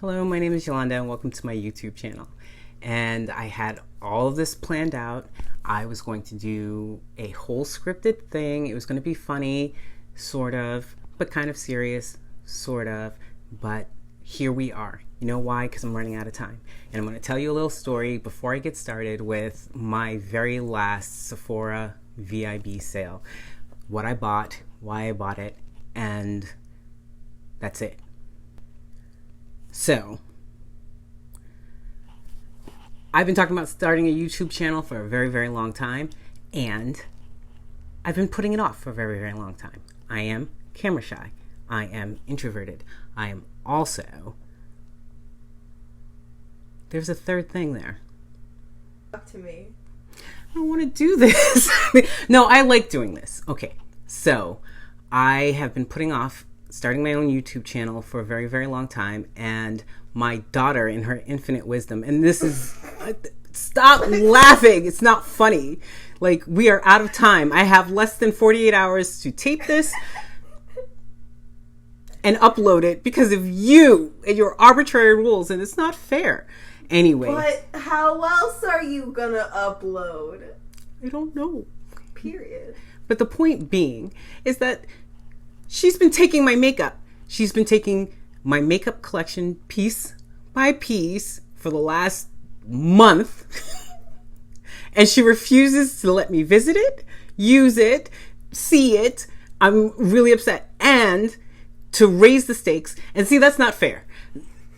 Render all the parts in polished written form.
Hello, my name is Yolanda and welcome to my YouTube channel. And I had all of this planned out. I was going to do a whole scripted thing. It was going to be funny, sort of, but kind of serious, sort of. But here we are. You know why? Because I'm running out of time. And I'm going to tell you a little story before I get started with my very last Sephora VIB sale. What I bought, why I bought it, and that's it. So, I've been talking about starting a YouTube channel for a very, very long time, and I've been putting it off for a very, very long time. I am camera shy. I am introverted. I am also... There's a third thing there. Talk to me. I don't want to do this. No, I like doing this. Okay, so I have been putting off starting my own YouTube channel for a very, very long time, and my daughter, in her infinite wisdom, and this is, stop laughing, it's not funny. Like, we are out of time. I have less than 48 hours to tape this and upload it because of you and your arbitrary rules, and it's not fair. Anyway. But how else are you gonna upload? I don't know. Period. But the point being is that she's been taking my makeup. She's been taking my makeup collection piece by piece for the last month. And she refuses to let me visit it, use it, see it. I'm really upset. And to raise the stakes, and see, that's not fair.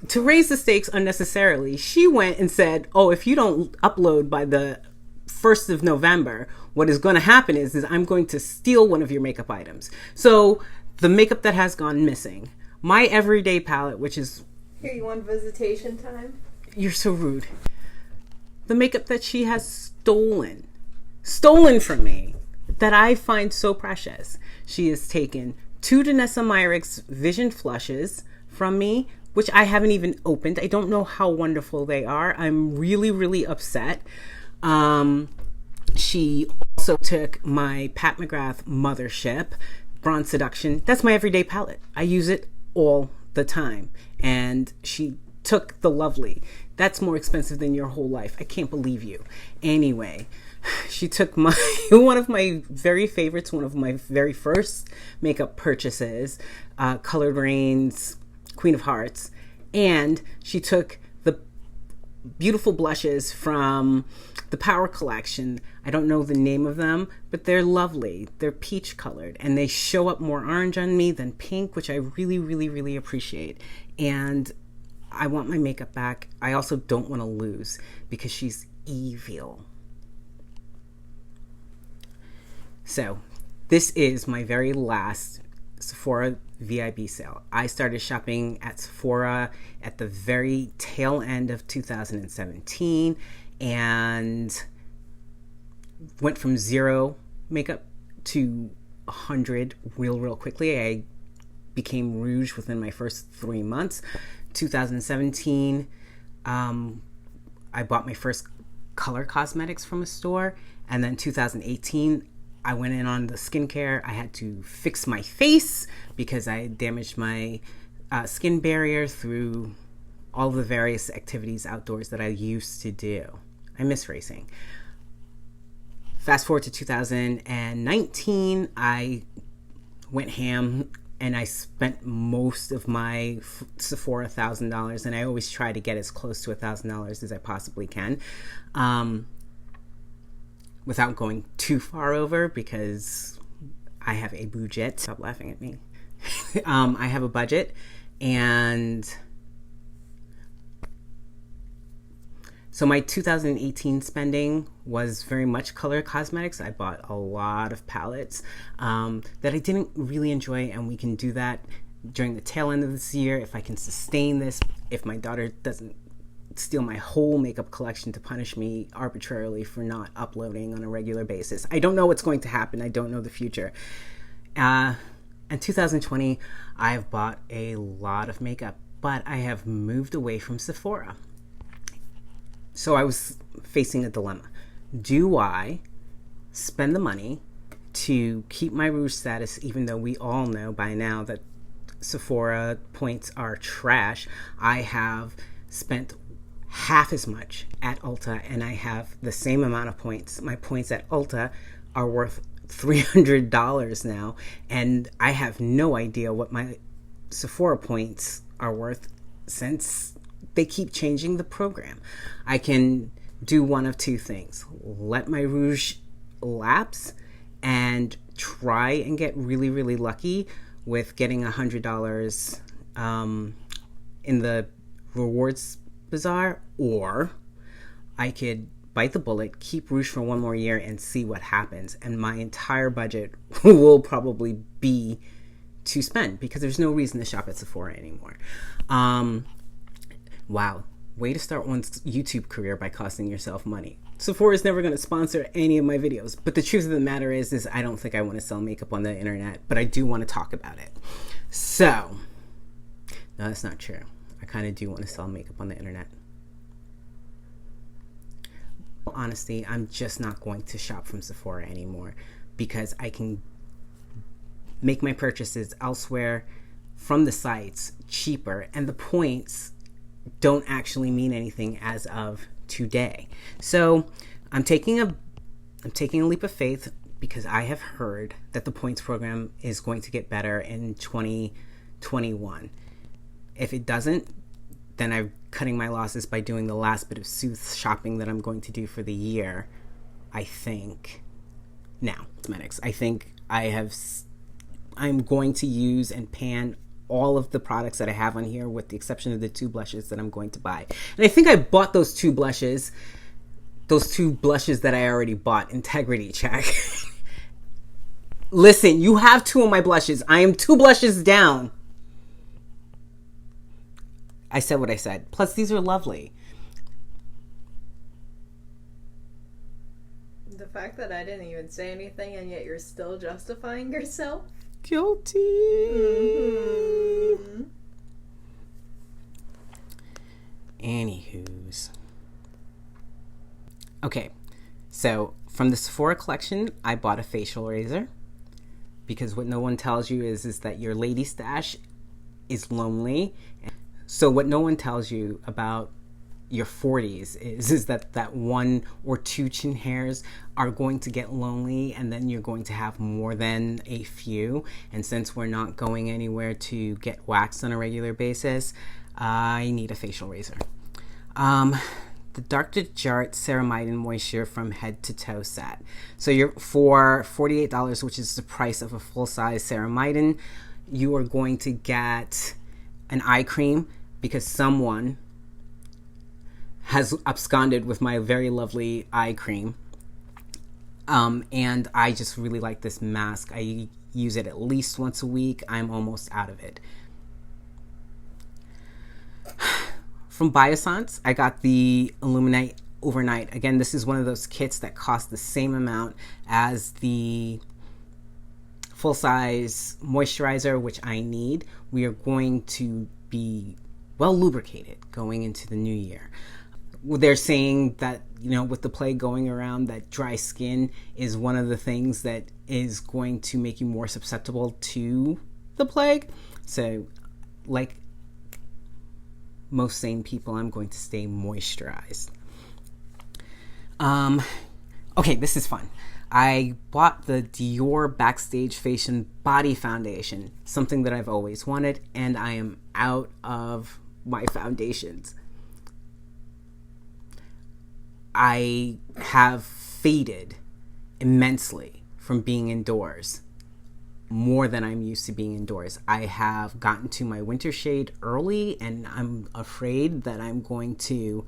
To raise the stakes unnecessarily, she went and said, oh, if you don't upload by the 1st of November, what is going to happen is I'm going to steal one of your makeup items. So the makeup that has gone missing, my everyday palette, which is... Here, you want visitation time? You're so rude. The makeup that she has stolen from me, that I find so precious. She has taken 2 Danessa Myricks Vision Flushes from me, which I haven't even opened. I don't know how wonderful they are. I'm really, really upset. She also took my Pat McGrath Mothership Bronze Seduction. That's my everyday palette. I use it all the time. And she took the Lovely. That's more expensive than your whole life. I can't believe you. Anyway, she took my one of my very favorites, one of my very first makeup purchases, Colored Rain's Queen of Hearts. And she took the beautiful blushes from the Power Collection. I don't know the name of them, but they're lovely. They're peach colored, and they show up more orange on me than pink, which I really, really, really appreciate. And I want my makeup back. I also don't want to lose because she's evil. So this is my very last Sephora VIB sale. I started shopping at Sephora at the very tail end of 2017 and went from 0 makeup to 100 real quickly. I became rouge within my first 3 months. 2017, I bought my first color cosmetics from a store, and then 2018 I went in on the skincare. I had to fix my face because I damaged my skin barrier through all the various activities outdoors that I used to do. I miss racing. Fast forward to 2019, I went ham and I spent most of my Sephora $1,000, and I always try to get as close to $1,000 as I possibly can. Without going too far over, because I have a budget. Stop laughing at me. I have a budget, and so my 2018 spending was very much color cosmetics. I bought a lot of palettes that I didn't really enjoy, and we can do that during the tail end of this year if I can sustain this, if my daughter doesn't steal my whole makeup collection to punish me arbitrarily for not uploading on a regular basis. I don't know what's going to happen. I don't know the future. In 2020, I've bought a lot of makeup, but I have moved away from Sephora. So I was facing a dilemma. Do I spend the money to keep my rouge status, even though we all know by now that Sephora points are trash. I have spent half as much at Ulta, and I have the same amount of points. My points at Ulta are worth $300 now, and I have no idea what my Sephora points are worth since they keep changing the program. I can do one of two things: let my rouge lapse and try and get really, really lucky with getting $100 in the rewards bazaar, or I could bite the bullet, keep rouge for one more year, and see what happens. And my entire budget will probably be to spend, because there's no reason to shop at Sephora anymore. Wow, way to start one's YouTube career by costing yourself money. Sephora is never going to sponsor any of my videos, but the truth of the matter is I don't think I want to sell makeup on the internet, but I do want to talk about it. So, no, that's not true. I kind of do want to sell makeup on the internet. Honestly, I'm just not going to shop from Sephora anymore, because I can make my purchases elsewhere from the sites cheaper, and the points don't actually mean anything as of today. So I'm taking a leap of faith, because I have heard that the points program is going to get better in 2021. If it doesn't, then I'm cutting my losses by doing the last bit of sooth shopping that I'm going to do for the year. I think now, cosmetics. I think I'm going to use and pan all of the products that I have on here, with the exception of the 2 blushes that I'm going to buy. And I think I bought those two blushes that I already bought. Integrity check. Listen, you have 2 of my blushes. I am 2 blushes down. I said what I said. Plus, these are lovely. The fact that I didn't even say anything and yet you're still justifying yourself? Guilty. Mm-hmm. Anywho's. Okay, so from the Sephora collection, I bought a facial razor, because what no one tells you is that your lady stash is lonely. So what no one tells you about your 40s is that 1 or 2 chin hairs are going to get lonely, and then you're going to have more than a few. And since we're not going anywhere to get waxed on a regular basis, I need a facial razor. The Dr. Jart Ceramide and Moisture from Head to Toe set. So you're for $48, which is the price of a full-size ceramide, you are going to get an eye cream, because someone has absconded with my very lovely eye cream. And I just really like this mask. I use it at least once a week. I'm almost out of it. From Biossance, I got the Illuminate Overnight. Again, this is one of those kits that cost the same amount as the full-size moisturizer, which I need. We are going to be well lubricated going into the new year. They're saying that, with the plague going around, that dry skin is one of the things that is going to make you more susceptible to the plague. So, like most sane people, I'm going to stay moisturized. Okay, this is fun. I bought the Dior Backstage Fashion Body Foundation, something that I've always wanted, and I am out of my foundations. I have faded immensely from being indoors, more than I'm used to being indoors. I have gotten to my winter shade early, and I'm afraid that I'm going to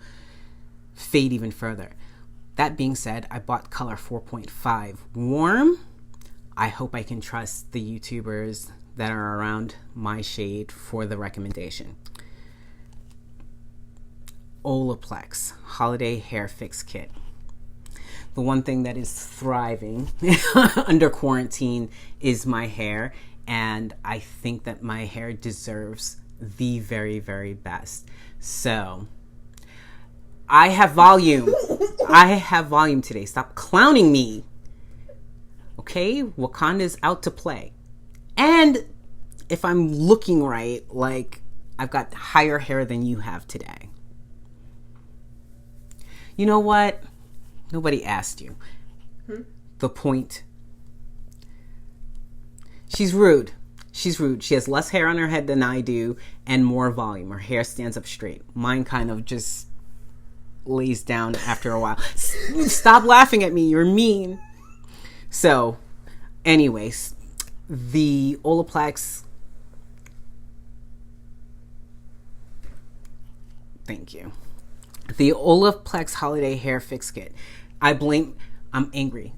fade even further. That being said, I bought color 4.5 warm. I hope I can trust the YouTubers that are around my shade for the recommendation. Olaplex Holiday Hair Fix Kit. The one thing that is thriving under quarantine is my hair, and I think that my hair deserves the very, very best. So, I have volume. I have volume today. Stop clowning me. Okay? Wakanda's out to play. And if I'm looking right, like I've got higher hair than you have today. You know what? Nobody asked you. The point. She's rude. She's rude. She has less hair on her head than I do and more volume. Her hair stands up straight. Mine kind of just lays down after a while. Stop laughing at me. You're mean. So, anyways, the Olaplex. Thank you. The Olaplex Holiday Hair Fix Kit. I'm angry.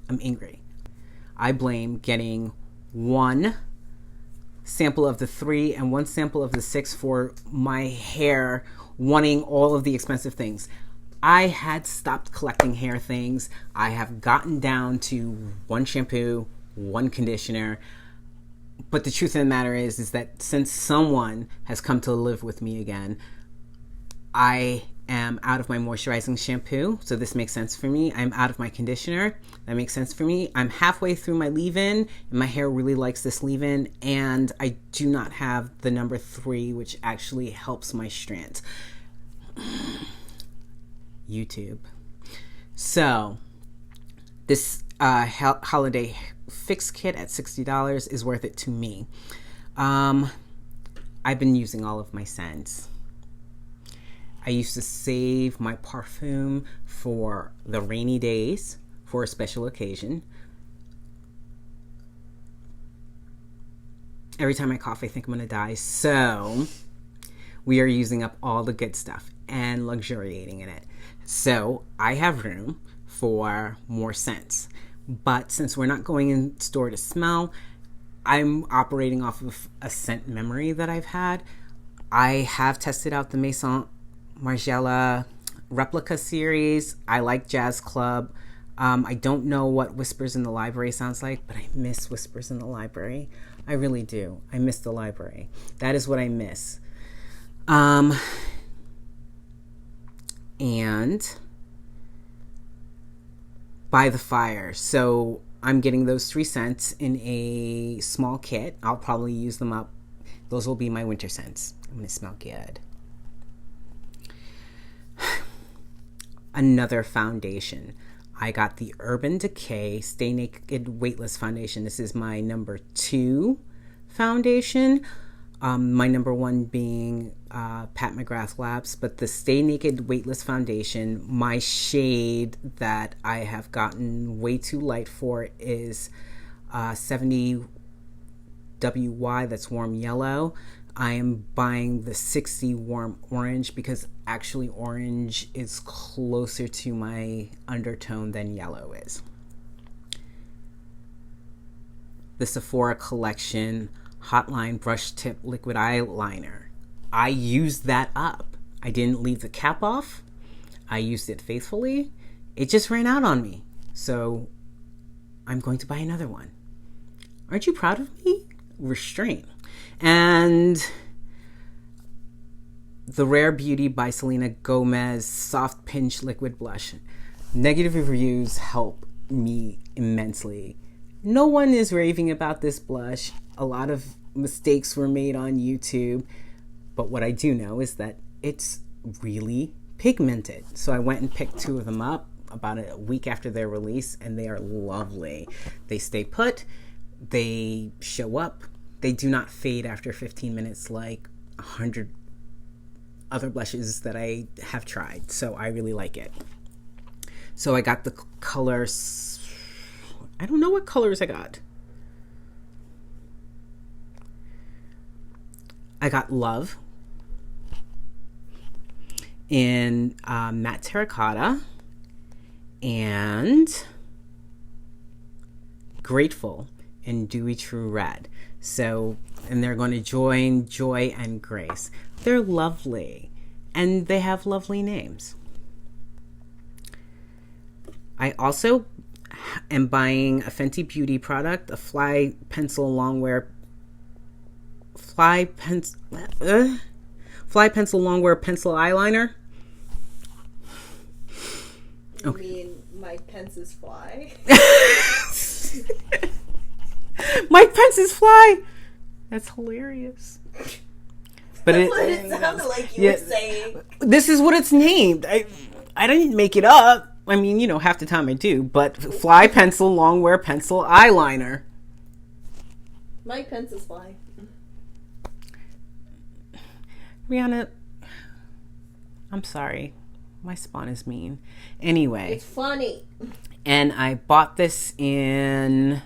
I blame getting one sample of the 3 and one sample of the 6 for my hair wanting all of the expensive things. I had stopped collecting hair things. I have gotten down to one shampoo, one conditioner. But the truth of the matter is that since someone has come to live with me again, I am out of my moisturizing shampoo, so this makes sense for me. I'm out of my conditioner. That makes sense for me. I'm halfway through my leave-in, and my hair really likes this leave-in, and I do not have the number 3, which actually helps my strands. YouTube. So, this holiday fix kit at $60 is worth it to me. I've been using all of my scents. I used to save my parfum for the rainy days, for a special occasion. Every time I cough, I think I'm going to die. So we are using up all the good stuff and luxuriating in it. So I have room for more scents. But since we're not going in store to smell, I'm operating off of a scent memory that I've had. I have tested out the Maison Margiela replica series. I like Jazz Club. I don't know what Whispers in the Library sounds like, but I miss Whispers in the Library. I really do. I miss the library. That is what I miss. And By the Fire. So I'm getting those 3 scents in a small kit. I'll probably use them up. Those will be my winter scents. I'm going to smell good. Another foundation. I got the Urban Decay Stay Naked Weightless Foundation. This is my number 2 foundation. My number 1 being Pat McGrath Labs. But the Stay Naked Weightless Foundation, my shade that I have gotten way too light for is 70 WY, that's warm yellow. I am buying the 60 warm orange because actually orange is closer to my undertone than yellow is. The Sephora Collection Hotline Brush Tip Liquid Eyeliner. I used that up. I didn't leave the cap off. I used it faithfully. It just ran out on me. So I'm going to buy another one. Aren't you proud of me? Restraint. And the Rare Beauty by Selena Gomez Soft Pinch Liquid Blush. Negative reviews help me immensely. No one is raving about this blush. A lot of mistakes were made on YouTube. But what I do know is that it's really pigmented. So I went and picked 2 of them up about a week after their release, and they are lovely. They stay put. They show up. They do not fade after 15 minutes like 100 other blushes that I have tried. So I really like it. So I got the colors. I don't know what colors I got. I got Love in Matte Terracotta and Grateful in Dewy True Red. So, and they're going to join Joy and Grace. They're lovely, and they have lovely names. I also am buying a Fenty Beauty product, a Fly Pencil Longwear Pencil eyeliner. You mean Mike Pence's Fly? Mike Pence's Fly. That's hilarious. But that's what it sounded like you were saying. This is what it's named. I didn't make it up. I mean, you know, half the time I do. But fly pencil, long wear pencil, eyeliner. Mike Pence is fly. Rihanna, I'm sorry. My spawn is mean. Anyway. It's funny. And I bought this in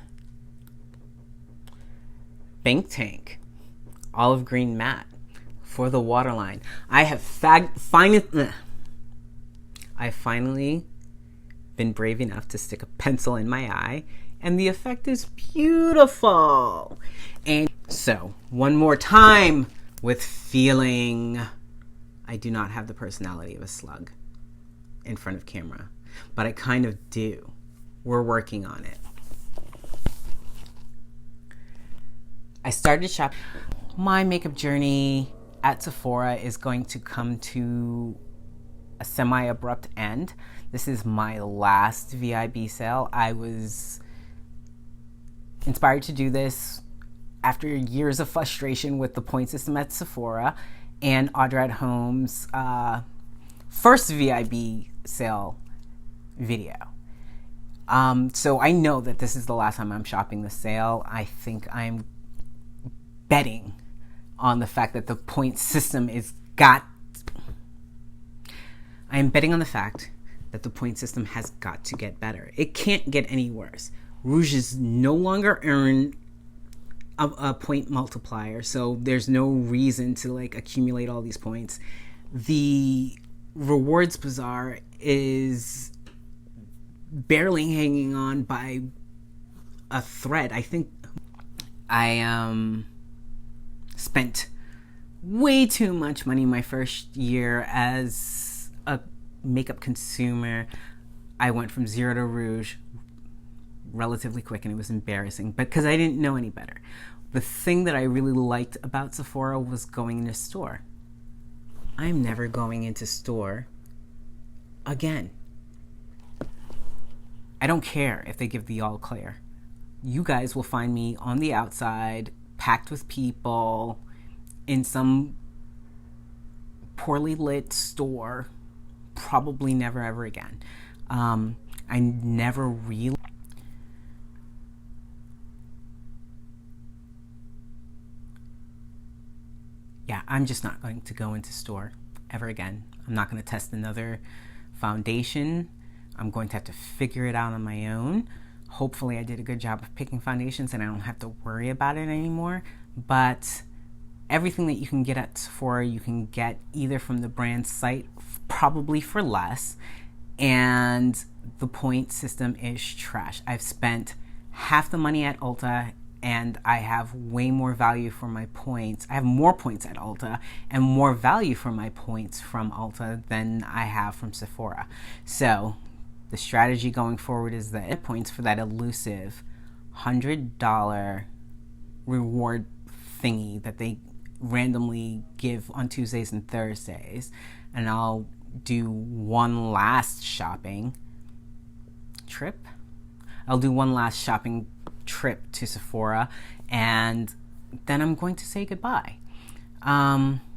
Bank Tank. Olive green matte for the waterline. I have finally been brave enough to stick a pencil in my eye, and the effect is beautiful. And so, one more time with feeling. I do not have the personality of a slug in front of camera, but I kind of do. We're working on it. I started shopping. My makeup journey at Sephora is going to come to a semi-abrupt end. This is my last VIB sale. I was inspired to do this after years of frustration with the point system at Sephora and Audra at Home's first VIB sale video. So I know that this is the last time I'm shopping the sale. I think I'm betting on the fact that the point system I am betting on the fact that the point system has got to get better. It can't get any worse. Rouges no longer earn a point multiplier, so there's no reason to like accumulate all these points. The rewards bazaar is barely hanging on by a thread. I think I spent way too much money my first year as a makeup consumer. I went from 0 to rouge relatively quick, and it was embarrassing, but because I didn't know any better. The thing that I really liked about Sephora was going into store. I'm never going into store again. I don't care if they give the all clear. You guys will find me on the outside, packed with people, in some poorly lit store. Probably never ever again. I never really... Yeah, I'm just not going to go into store ever again. I'm not going to test another foundation. I'm going to have to figure it out on my own. Hopefully I did a good job of picking foundations and I don't have to worry about it anymore. But everything that you can get at Sephora, you can get either from the brand site, probably for less. And the point system is trash. I've spent half the money at Ulta and I have way more value for my points. I have more points at Ulta and more value for my points from Ulta than I have from Sephora. So the strategy going forward is that points for that elusive $100 reward thingy that they randomly give on Tuesdays and Thursdays. And I'll do one last shopping trip. I'll do one last shopping trip to Sephora, and then I'm going to say goodbye.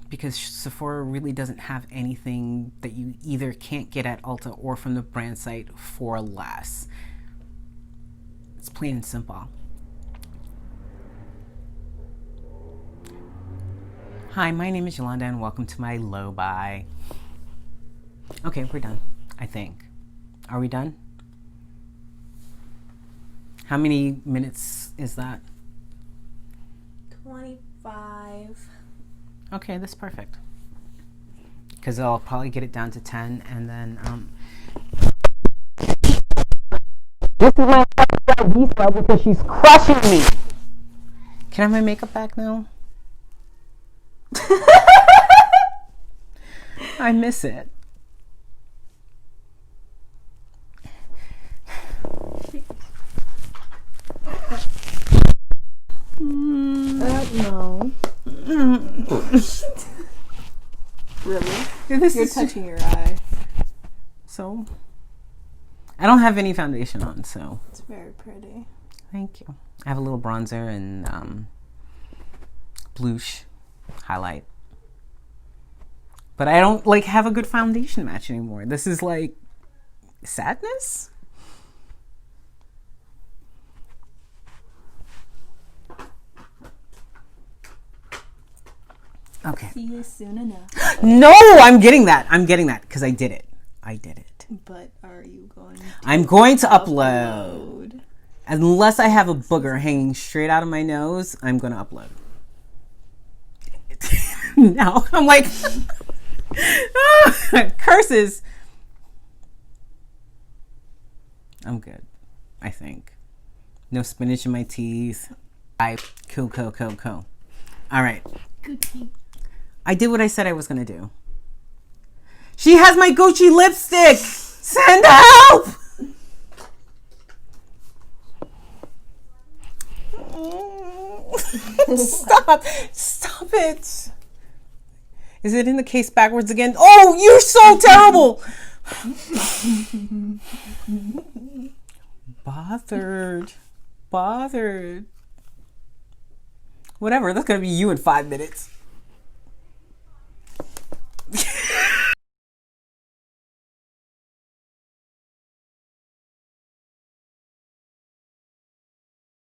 Because Sephora really doesn't have anything that you either can't get at Ulta or from the brand site for less. It's plain and simple. Hi, my name is Yolanda and welcome to my low buy. Okay, we're done, I think. Are we done? How many minutes is that? 25. Okay, that's perfect. Because I'll probably get it down to 10 and then this is my VIB spell because she's crushing me. Can I have my makeup back now? I miss it. No. Really? You're touching your eye. So? I don't have any foundation on, so. It's very pretty. Thank you. I have a little bronzer and blush highlight. But I don't like have a good foundation match anymore. This is like sadness. Okay. See you soon enough. No, I'm getting that because I did it. But are you going to I'm going to upload. Unless I have a booger hanging straight out of my nose, I'm going to upload. Now I'm like, curses. I'm good, I think. No spinach in my teeth. Cool. All right. Good tea. I did what I said I was going to do. She has my Gucci lipstick. Send help. Stop it. Is it in the case backwards again? Oh, you're so terrible. Bothered. Whatever, that's gonna be you in 5 minutes.